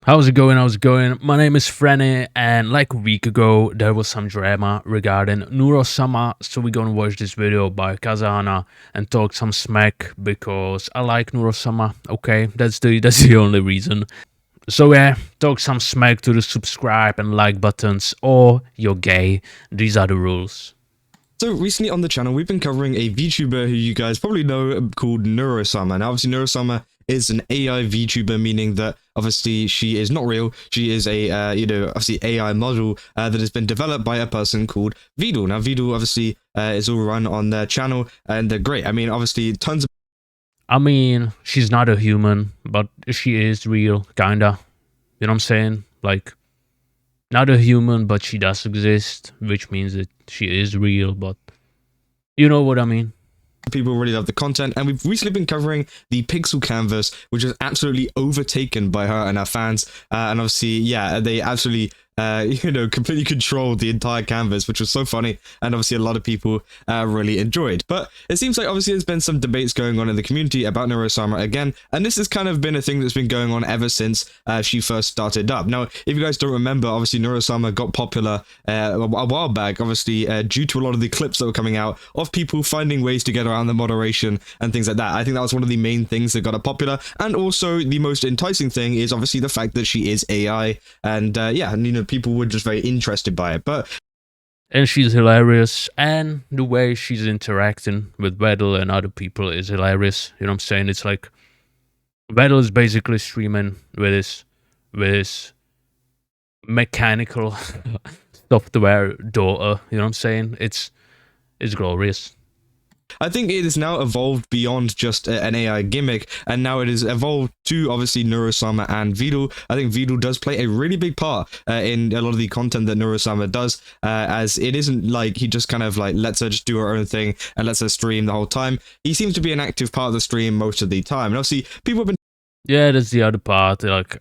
How's it going? How's it going? My name is Frenny, and like a week ago, there was some drama regarding Neuro, so we're gonna watch this video by Kazana and talk some smack because I like Neuro. Okay, that's the only reason. So yeah, talk some smack to the subscribe and like buttons, or you're gay. These are the rules. So recently on the channel, we've been covering a VTuber who you guys probably know called Neuro. And obviously Neuro is an AI VTuber, meaning that obviously she is not real. She is a, obviously AI model that has been developed by a person called Vtuber. Now, Vtuber obviously is all run on their channel, and they're great. I mean, obviously tons of... I mean, she's not a human, but she is real, kinda. You know what I'm saying? Like, not a human, but she does exist, which means that she is real, but you know what I mean. People really love the content, and we've recently been covering the pixel canvas, which is absolutely overtaken by her and her fans, and obviously, yeah, they absolutely completely controlled the entire canvas, which was so funny, and obviously a lot of people really enjoyed. But it seems like obviously there's been some debates going on in the community about Neuro again, and this has kind of been a thing that's been going on ever since she first started up. Now, if you guys don't remember, obviously Neuro got popular a while back, obviously due to a lot of the clips that were coming out of people finding ways to get around the moderation and things like that. I think that was one of the main things that got her popular, and also the most enticing thing is obviously the fact that she is AI, and people were just very interested by it. And she's hilarious, and the way she's interacting with Vettel and other people is hilarious. You know what I'm saying? It's like Vettel is basically streaming with his mechanical software daughter. You know what I'm saying? It's glorious. I think it has now evolved beyond just an AI gimmick, and now it has evolved to obviously Neuro and Vtuber. I think Vtuber does play a really big part in a lot of the content that Neuro does, as it isn't like he just kind of like lets her just do her own thing and lets her stream the whole time. He seems to be an active part of the stream most of the time, and obviously people have been... Yeah, that's the other part. Like,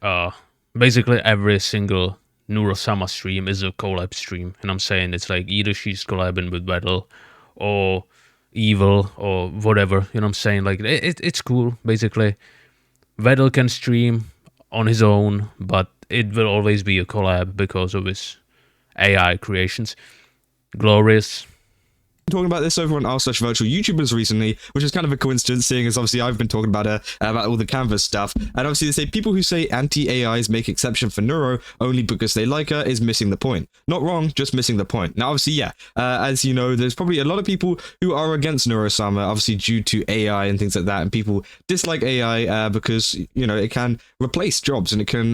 basically every single Neuro stream is a collab stream. You know what I'm saying? It's like either she's collabing with Vettel or Evil or whatever, you know what I'm saying? Like, it's cool, basically. Vettel can stream on his own, but it will always be a collab because of his AI creations. Glorious. Talking about this over on r/virtual YouTubers recently, which is kind of a coincidence, seeing as obviously I've been talking about all the canvas stuff, and obviously they say people who say anti-AIs make exception for Neuro only because they like her is missing the point. Not wrong, just missing the point. Now obviously, yeah, as you know, there's probably a lot of people who are against Neuro obviously due to AI and things like that, and people dislike AI because, you know, it can replace jobs and it can,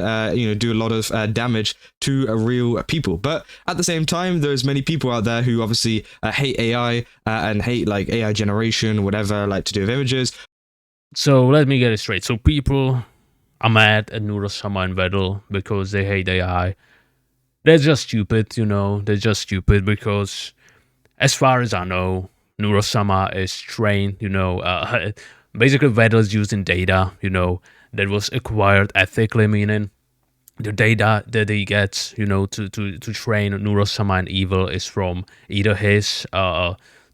do a lot of damage to real people. But at the same time, there's many people out there who obviously hate AI, and hate like AI generation, whatever, like to do with images. So let me get it straight. So people are mad at Neuro and Vettel because they hate AI. They're just stupid, you know. They're just stupid because, as far as I know, Neuro is trained, you know. Basically, Vettel is using data, you know, that was acquired ethically, meaning the data that he gets, you know, to train Neuro and Evil is from either his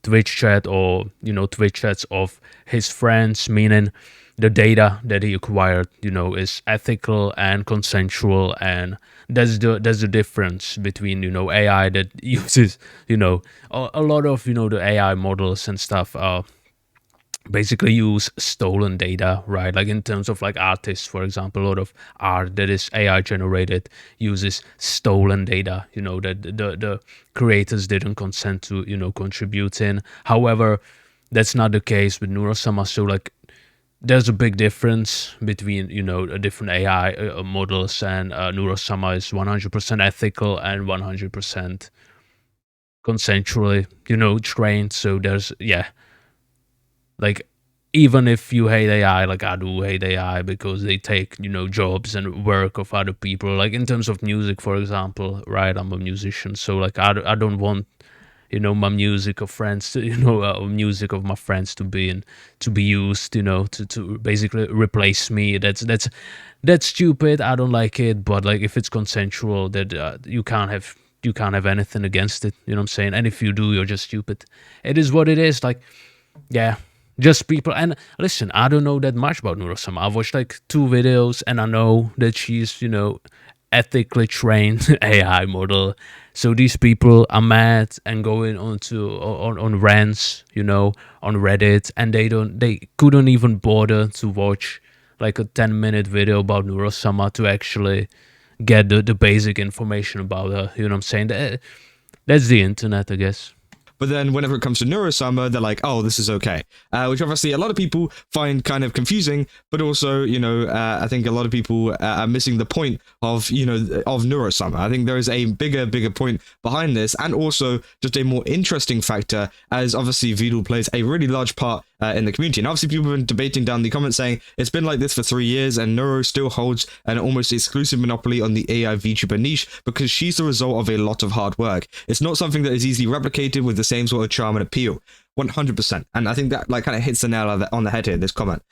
Twitch chat or, you know, Twitch chats of his friends, meaning the data that he acquired, you know, is ethical and consensual, and that's the difference between, you know, AI that uses, you know, a lot of, you know, the AI models and stuff basically use stolen data, right? Like in terms of like artists, for example, a lot of art that is AI generated uses stolen data, you know, that the creators didn't consent to, you know, contribute in. However, that's not the case with Neuro. So like there's a big difference between, you know, different AI models, and Neuro is 100% ethical and 100% consensually, you know, trained. So there's, yeah, like, even if you hate AI, like I do hate AI because they take, you know, jobs and work of other people. Like in terms of music, for example, right? I'm a musician, so like I don't want, you know, my music of friends to, you know, music of my friends to be used, you know, to basically replace me. That's stupid. I don't like it. But like if it's consensual, that you can't have anything against it. You know what I'm saying? And if you do, you're just stupid. It is what it is. Like, yeah. Just people. And listen, I don't know that much about Neuro. I've watched like 2 videos, and I know that she's, ethically trained AI model. So these people are mad and going on rants, on Reddit, and they couldn't even bother to watch like a 10-minute video about Neuro to actually get the basic information about her. You know what I'm saying? That's the internet, I guess. But then whenever it comes to Neurosummer, they're like, oh, this is okay. Which obviously a lot of people find kind of confusing, but also, I think a lot of people are missing the point of, of Neurosummer. I think there is a bigger point behind this, and also just a more interesting factor, as obviously Vtuber plays a really large part in the community. And obviously people have been debating down the comments saying it's been like this for 3 years, and Neuro still holds an almost exclusive monopoly on the AI VTuber niche because she's the result of a lot of hard work. It's not something that is easily replicated with the same sort of charm and appeal. 100%. And I think that like kind of hits the nail on the head here, this comment.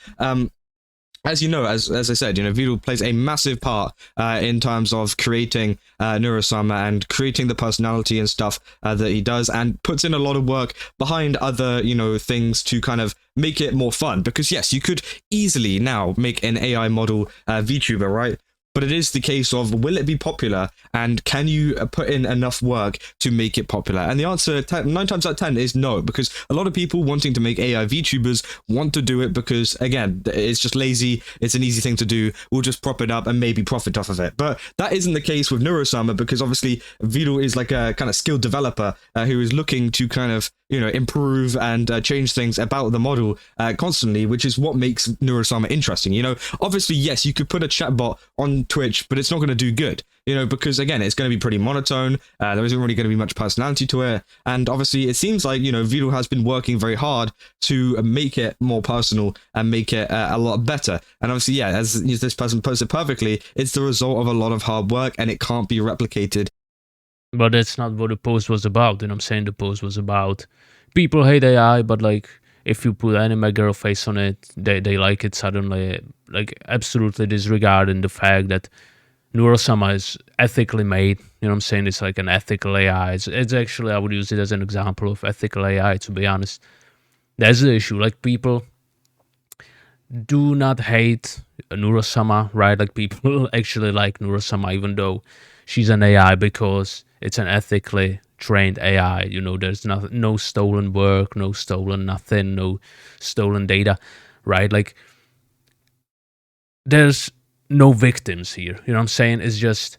As you know, as I said, Vtuber plays a massive part in terms of creating Neurosummer and creating the personality and stuff that he does, and puts in a lot of work behind other, things to kind of make it more fun. Because yes, you could easily now make an AI model VTuber, right? But it is the case of, will it be popular, and can you put in enough work to make it popular? And the answer 9 times out of 10 is no, because a lot of people wanting to make AI VTubers want to do it because, again, it's just lazy, it's an easy thing to do, we'll just prop it up and maybe profit off of it. But that isn't the case with Neurosummer, because obviously Vtuber is like a kind of skilled developer who is looking to kind of improve and change things about the model constantly, which is what makes Neurosummer interesting. Obviously, yes, you could put a chatbot on Twitch, but it's not going to do good, because again, it's going to be pretty monotone. There isn't really going to be much personality to it. And obviously, it seems like, Vtuber has been working very hard to make it more personal and make it a lot better. And obviously, yeah, as this person puts it perfectly, it's the result of a lot of hard work, and it can't be replicated. But that's not what the post was about. I'm saying the post was about people hate AI, but like if you put anime girl face on it, they like it suddenly. Like absolutely disregarding the fact that Neurosummer is ethically made. I'm saying? It's like an ethical AI. It's actually, I would use it as an example of ethical AI, to be honest. That's the issue. Like people do not hate Neurosummer, right? Like people actually like Neurosummer, even though she's an AI, because it's an ethically trained AI. There's no stolen work, no stolen nothing, no stolen data, right? Like there's no victims here. You know what I'm saying? It's just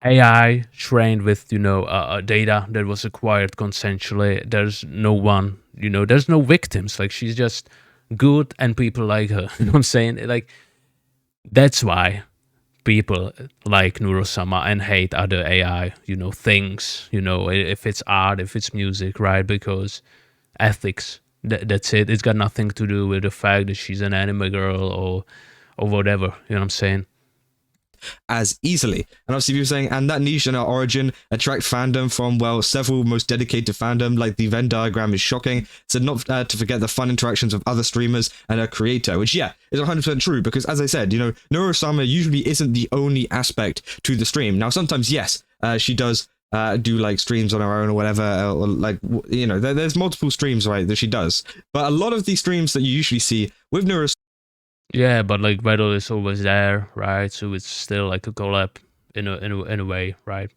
AI trained with, data that was acquired consensually. There's no one, there's no victims. Like she's just good and people like her. You know what I'm saying? Like that's why people like Neurosummer and hate other AI, things, if it's art, if it's music, right? Because ethics, that's it. It's got nothing to do with the fact that she's an anime girl or whatever, you know what I'm saying? As easily. And obviously people saying, and that niche and our origin attract fandom from, well, several most dedicated fandom, like the Venn diagram is shocking. So not to forget the fun interactions of other streamers and a creator, which, yeah, is 100% true, because as I said, Neurosummer usually isn't the only aspect to the stream. Now, sometimes, yes, she does do like streams on her own or whatever, or like, there's multiple streams, right, that she does. But a lot of these streams that you usually see with Neurosummer, yeah, but like Battle is always there, right? So it's still like a collab in a way, right?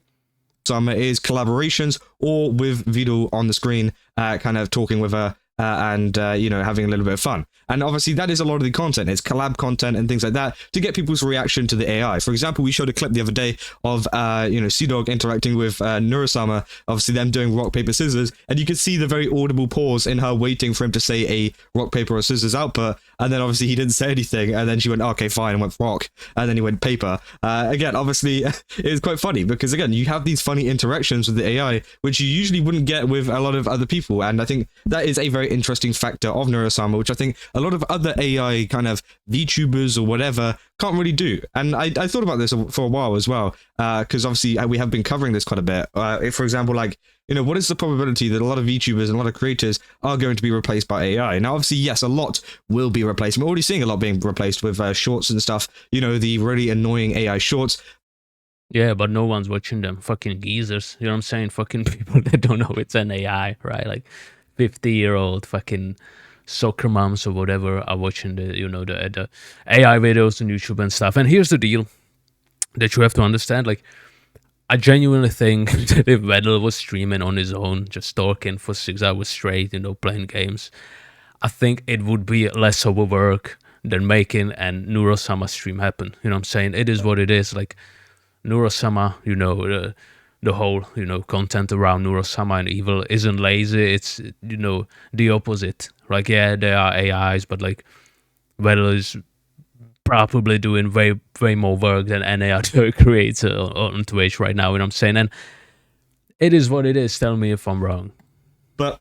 Summer is collaborations or with Vtuber on the screen, kind of talking with her and having a little bit of fun. And obviously that is a lot of the content. It's collab content and things like that to get people's reaction to the AI. For example, we showed a clip the other day of Sea-Dog interacting with Neurosummer, obviously them doing rock paper scissors, and you could see the very audible pause in her waiting for him to say a rock paper or scissors output, and then obviously he didn't say anything, and then she went, okay, fine, and went rock, and then he went paper. Again, obviously it was quite funny because again, you have these funny interactions with the AI which you usually wouldn't get with a lot of other people, and I think that is a very interesting factor of Neurosummer, which I think a lot of other AI kind of VTubers or whatever can't really do. And I thought about this for a while as well, because obviously we have been covering this quite a bit. If, for example, like, what is the probability that a lot of VTubers and a lot of creators are going to be replaced by AI? Now, obviously, yes, a lot will be replaced. We're already seeing a lot being replaced with shorts and stuff, the really annoying AI shorts. Yeah, but no one's watching them. Fucking geezers. You know what I'm saying? Fucking people that don't know it's an AI, right? Like 50-year-old fucking soccer moms or whatever are watching the AI videos on YouTube and stuff. And here's the deal that you have to understand. Like, I genuinely think that if Vettel was streaming on his own, just talking for 6 hours straight, playing games, I think it would be less overwork than making an Neurosama stream happen. You know what I'm saying? It is what it is. Like, Neurosama, the whole, content around Neurosama and Evil isn't lazy. It's, the opposite. Like, yeah, there are AIs, but like, Vettel is probably doing way, way more work than any other creator on Twitch right now. You know what I'm saying? And it is what it is. Tell me if I'm wrong. But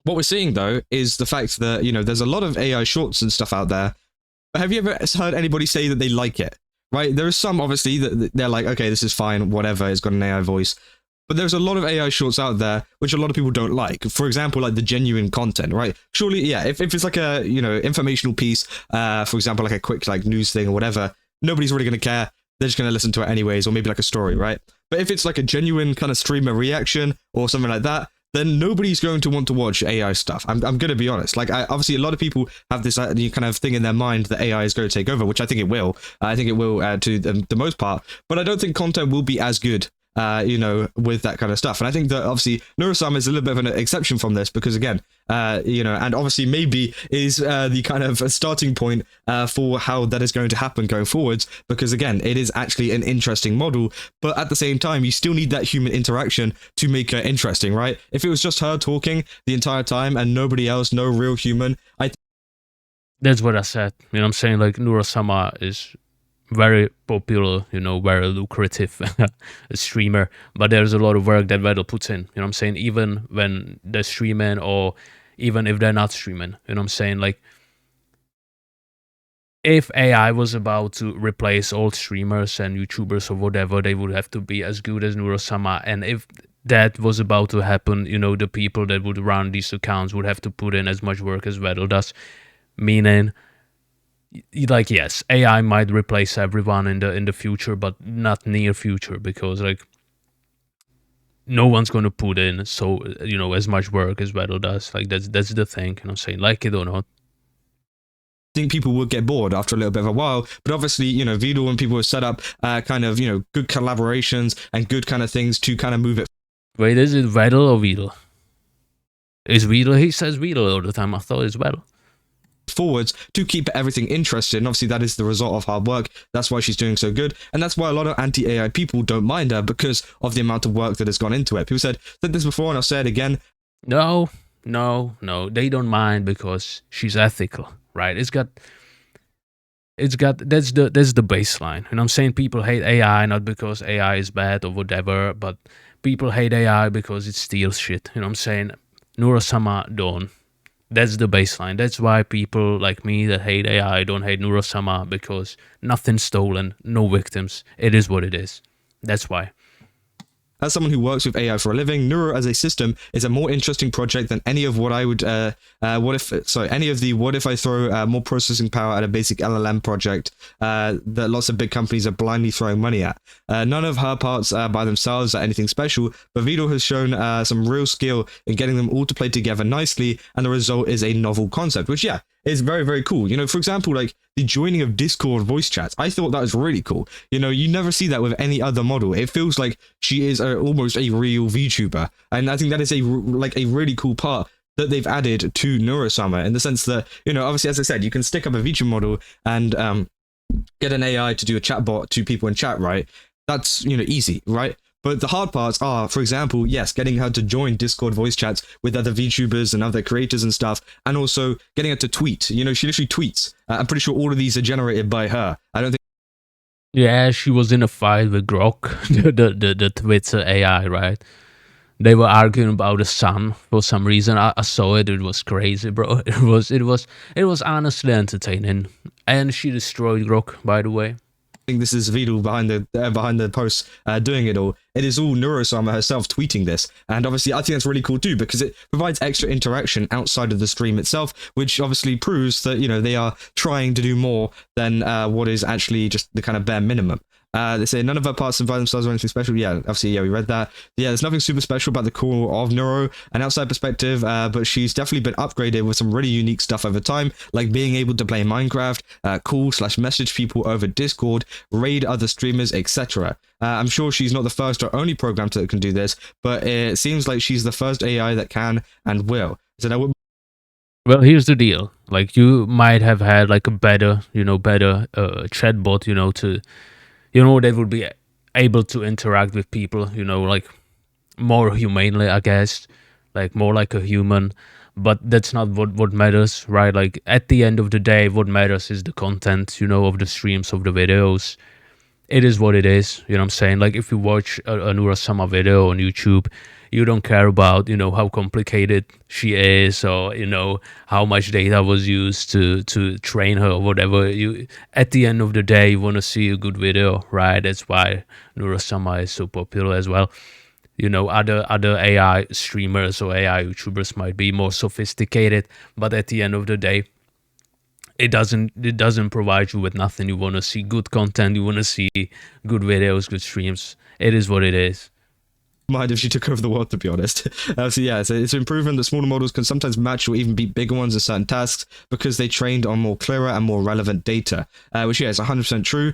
what we're seeing, though, is the fact that, there's a lot of AI shorts and stuff out there. But have you ever heard anybody say that they like it? Right? There are some, obviously, that they're like, okay, this is fine, whatever, it's got an AI voice. But there's a lot of AI shorts out there which a lot of people don't like. For example, like the genuine content, right? Surely, yeah, if it's like a, informational piece, for example, like a quick like news thing or whatever, nobody's really going to care. They're just going to listen to it anyways, or maybe like a story, right? But if it's like a genuine kind of streamer reaction or something like that, then nobody's going to want to watch AI stuff. I'm going to be honest. Like, obviously, a lot of people have this kind of thing in their mind that AI is going to take over, which I think it will. I think it will to the most part. But I don't think content will be as good, with that kind of stuff. And I think that, obviously, Neurosama is a little bit of an exception from this because, again, and obviously maybe is the kind of starting point for how that is going to happen going forwards, because again, it is actually an interesting model, but at the same time, you still need that human interaction to make it interesting, right? If it was just her talking the entire time and nobody else, no real human, That's what I said. You know what I'm saying? Like, Neurosama is very popular, very lucrative streamer, but there's a lot of work that Vettel puts in, what I'm saying, even when they're streaming or even if they're not streaming, what I'm saying. Like, if AI was about to replace all streamers and YouTubers or whatever, they would have to be as good as Neurosama, and if that was about to happen, the people that would run these accounts would have to put in as much work as Vettel does, meaning, like, yes, AI might replace everyone in the future, but not near future, because like no one's going to put in as much work as Vettel does. Like, that's the thing, I'm saying, like it or not. I think people would get bored after a little bit of a while, but obviously, Vtuber and people have set up kind of, good collaborations and good kind of things to kind of move it. Wait, is it Vettel or Vettel? Is Vettel? He says Vettel all the time. I thought it's Vettel. Forwards to keep everything interesting. And obviously that is the result of hard work. That's why she's doing so good, and that's why a lot of anti-AI people don't mind her, because of the amount of work that has gone into it. People said this before, and I'll say it again. No, they don't mind because she's ethical, right? That's the baseline. And I'm saying people hate AI not because AI is bad or whatever, but people hate AI because it steals shit. I'm saying? Neurosama don't. That's the baseline. That's why people like me that hate AI don't hate Neurosama, because nothing's stolen, no victims. It is what it is. That's why. As someone who works with AI for a living, Neuro as a system is a more interesting project than any of what I would, what if I throw more processing power at a basic LLM project that lots of big companies are blindly throwing money at. None of her parts by themselves are anything special, but Vito has shown some real skill in getting them all to play together nicely, and the result is a novel concept, which, yeah, is very, very cool. For example, like the joining of Discord voice chats, I thought that was really cool. You never see that with any other model. It feels like she is almost a real VTuber, and I think that is a really cool part that they've added to Neurosama, in the sense that, obviously, as I said, you can stick up a VTuber model and get an AI to do a chatbot to people in chat, right? That's, easy, right? But the hard parts are, for example, yes, getting her to join Discord voice chats with other VTubers and other creators and stuff, and also getting her to tweet. She literally tweets. I'm pretty sure all of these are generated by her. I don't think. Yeah, she was in a fight with Grok, the Twitter AI, right? They were arguing about the sun for some reason. I saw it. It was crazy, bro. It was honestly entertaining, and she destroyed Grok, by the way. I think this is Vidal behind the post doing it all. It is all Neurosama herself tweeting this, and obviously I think that's really cool too, because it provides extra interaction outside of the stream itself, which obviously proves that they are trying to do more than what is actually just the kind of bare minimum. They say none of her parts by themselves or anything special. Yeah, obviously, yeah, we read that. Yeah, there's nothing super special about the core of Neuro, an outside perspective, but she's definitely been upgraded with some really unique stuff over time, like being able to play Minecraft, call/message people over Discord, raid other streamers, etc. I'm sure she's not the first or only program that can do this, but it seems like she's the first AI that can and will. So that would. Well, here's the deal. Like, you might have had like a better, better chatbot, that would be able to interact with people, like more humanely, I guess, like more like a human. But that's not what matters, right? Like, at the end of the day, what matters is the content, of the streams, of the videos. It is what it is, you know what I'm saying? Like, if you watch a Nurasama video on YouTube, you don't care about, how complicated she is, or, how much data was used to train her or whatever. You, at the end of the day, you want to see a good video, right? That's why Nurasama is so popular as well. Other AI streamers or AI YouTubers might be more sophisticated, but at the end of the day, it doesn't provide you with nothing. You want to see good content, you want to see good videos, good streams. It is what it is. Mind if she took over the world, to be honest. So yeah, it's an improvement that smaller models can sometimes match or even beat bigger ones in certain tasks because they trained on more clearer and more relevant data, which yeah, is 100% true.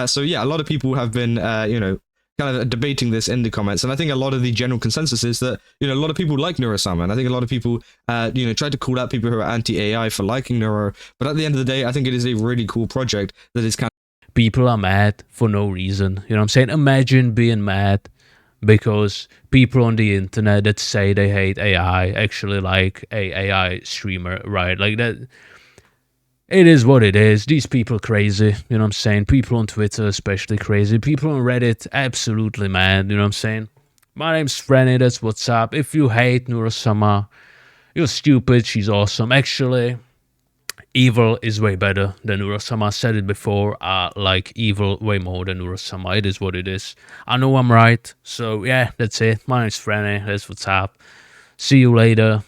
So yeah, a lot of people have been kind of debating this in the comments, and I think a lot of the general consensus is that a lot of people like Neurosama, and I think a lot of people try to call out people who are anti-AI for liking Neuro, but at the end of the day, I think it is a really cool project that is kind of. People are mad for no reason, you know what I'm saying? Imagine being mad because people on the internet that say they hate AI actually like a AI streamer, right? Like that. It is what it is. These people crazy, you know what I'm saying? People on Twitter especially crazy. People on Reddit absolutely mad, you know what I'm saying? My name's Frenny, that's what's up. If you hate Nurasama, you're stupid, she's awesome. Actually, evil is way better than Nurasama. I said it before, I like evil way more than Nurasama. It is what it is. I know I'm right, so yeah, that's it. My name's Frenny, that's what's up. See you later.